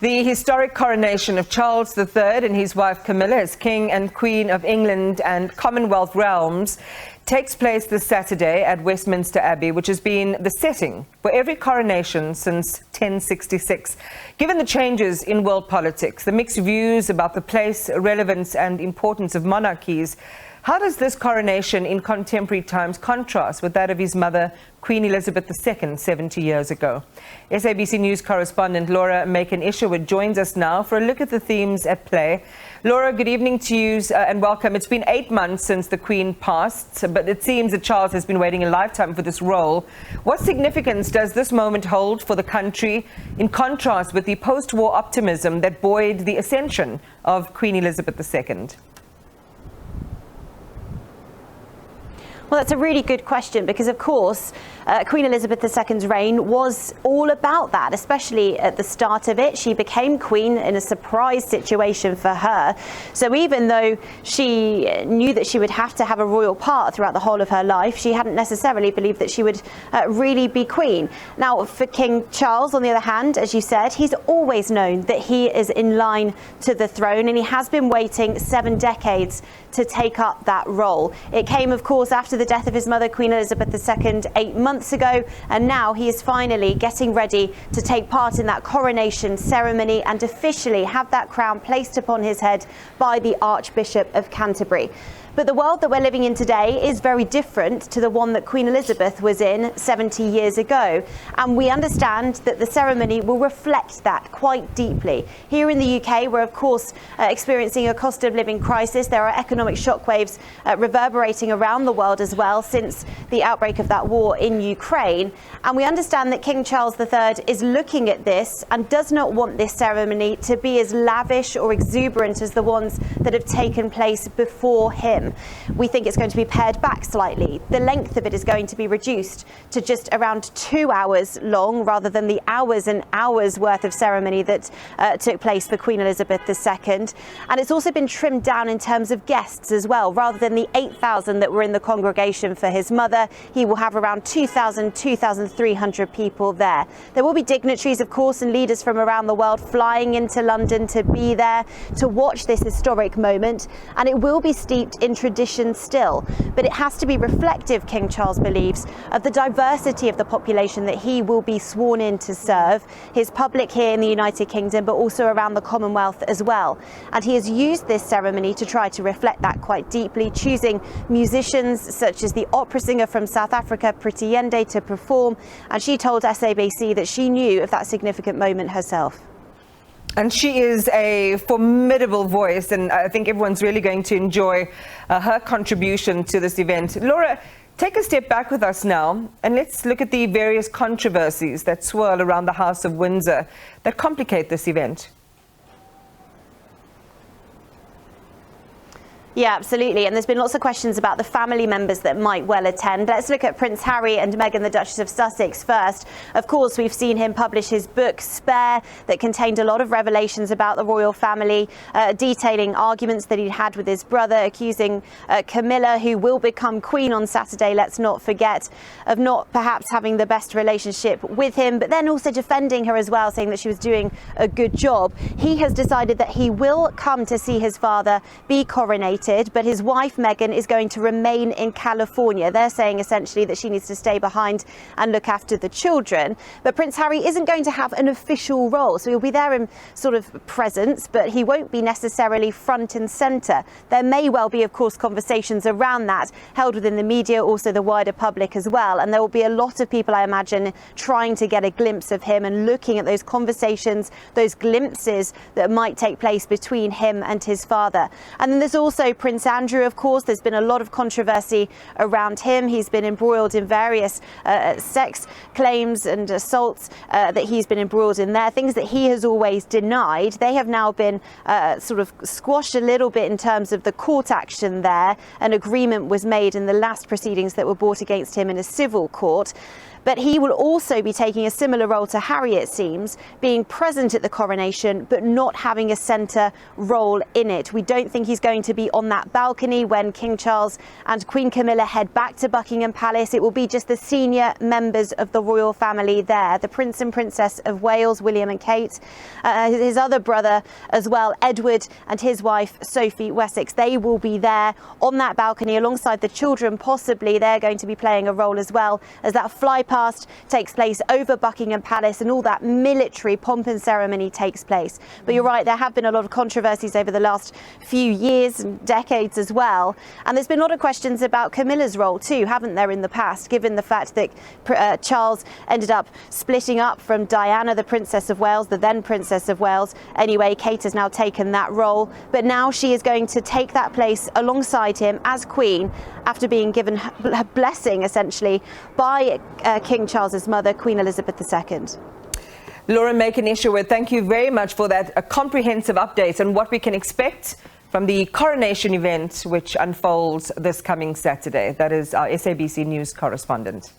The historic coronation of Charles III and his wife Camilla as King and Queen of England and Commonwealth realms takes place this Saturday at Westminster Abbey, which has been the setting for every coronation since 1066. Given the changes in world politics, the mixed views about the place, relevance and importance of monarchies, how does this coronation in contemporary times contrast with that of his mother, Queen Elizabeth II, 70 years ago? SABC News Correspondent Makin-Isherwood joins us now for a look at the themes at play. Laura, good evening to you and welcome. It's been 8 months since the Queen passed, but it seems that Charles has been waiting a lifetime for this role. What significance does this moment hold for the country in contrast with the post-war optimism that buoyed the ascension of Queen Elizabeth II? Well, that's a really good question because, of course, Queen Elizabeth II's reign was all about that, especially at the start of it. She became queen in a surprise situation for her. So even though she knew that she would have to have a royal part throughout the whole of her life, she hadn't necessarily believed that she would really be queen. Now, for King Charles, on the other hand, as you said, he's always known that he is in line to the throne, and he has been waiting 7 decades to take up that role. It came, of course, after the death of his mother, Queen Elizabeth II, 8 months ago, and now he is finally getting ready to take part in that coronation ceremony and officially have that crown placed upon his head by the Archbishop of Canterbury. But the world that we're living in today is very different to the one that Queen Elizabeth was in 70 years ago. And we understand that the ceremony will reflect that quite deeply. Here in the UK, we're of course experiencing a cost of living crisis. There are economic shockwaves reverberating around the world as well since the outbreak of that war in Ukraine. And we understand that King Charles III is looking at this and does not want this ceremony to be as lavish or exuberant as the ones that have taken place before him. We think it's going to be pared back slightly. The length of it is going to be reduced to just around 2 hours long, rather than the hours and hours worth of ceremony that took place for Queen Elizabeth II. And it's also been trimmed down in terms of guests as well. Rather than the 8,000 that were in the congregation for his mother, he will have around 2,000, 2,300 people there. There will be dignitaries, of course, and leaders from around the world flying into London to be there to watch this historic moment. And it will be steeped in tradition still, but it has to be reflective, King Charles believes, of the diversity of the population that he will be sworn in to serve, his public here in the United Kingdom, but also around the Commonwealth as well. And he has used this ceremony to try to reflect that quite deeply, choosing musicians such as the opera singer from South Africa, Pretty Yende, to perform. And she told SABC that she knew of that significant moment herself. And she is a formidable voice, and I think everyone's really going to enjoy her contribution to this event. Laura, take a step back with us now, and let's look at the various controversies that swirl around the House of Windsor that complicate this event. Yeah, absolutely. And there's been lots of questions about the family members that might well attend. Let's look at Prince Harry and Meghan, the Duchess of Sussex, first. Of course, we've seen him publish his book, Spare, that contained a lot of revelations about the royal family, detailing arguments that he'd had with his brother, accusing Camilla, who will become queen on Saturday, let's not forget, of not perhaps having the best relationship with him, but then also defending her as well, saying that she was doing a good job. He has decided that he will come to see his father be coronated, but his wife Meghan is going to remain in California. They're saying essentially that she needs to stay behind and look after the children. But Prince Harry isn't going to have an official role, so he'll be there in sort of presence, but he won't be necessarily front and centre. There may well be, of course, conversations around that held within the media, also the wider public as well. And there will be a lot of people, I imagine, trying to get a glimpse of him and looking at those conversations, those glimpses that might take place between him and his father. And then there's also Prince Andrew, of course. There's been a lot of controversy around him. He's been embroiled in various sex claims and assaults that he's been embroiled in there, things that he has always denied. They have now been sort of squashed a little bit in terms of the court action there. An agreement was made in the last proceedings that were brought against him in a civil court. But he will also be taking a similar role to Harry, it seems, being present at the coronation but not having a centre role in it. We don't think he's going to be on that balcony when King Charles and Queen Camilla head back to Buckingham Palace. It will be just the senior members of the royal family there. The Prince and Princess of Wales, William and Kate, his other brother as well, Edward, and his wife, Sophie Wessex. They will be there on that balcony alongside the children. Possibly they're going to be playing a role as well, as that fly past takes place over Buckingham Palace and all that military pomp and ceremony takes place. But you're right, there have been a lot of controversies over the last few years and decades as well. And there's been a lot of questions about Camilla's role too, haven't there, in the past, given the fact that Charles ended up splitting up from Diana, the Princess of Wales, the then Princess of Wales. Anyway, Kate has now taken that role, but now she is going to take that place alongside him as Queen after being given her blessing, essentially, by King Charles's mother, Queen Elizabeth II. Laura Makin-Isherwood, thank you very much for that comprehensive update on what we can expect from the coronation event which unfolds this coming Saturday. That is our SABC News Correspondent.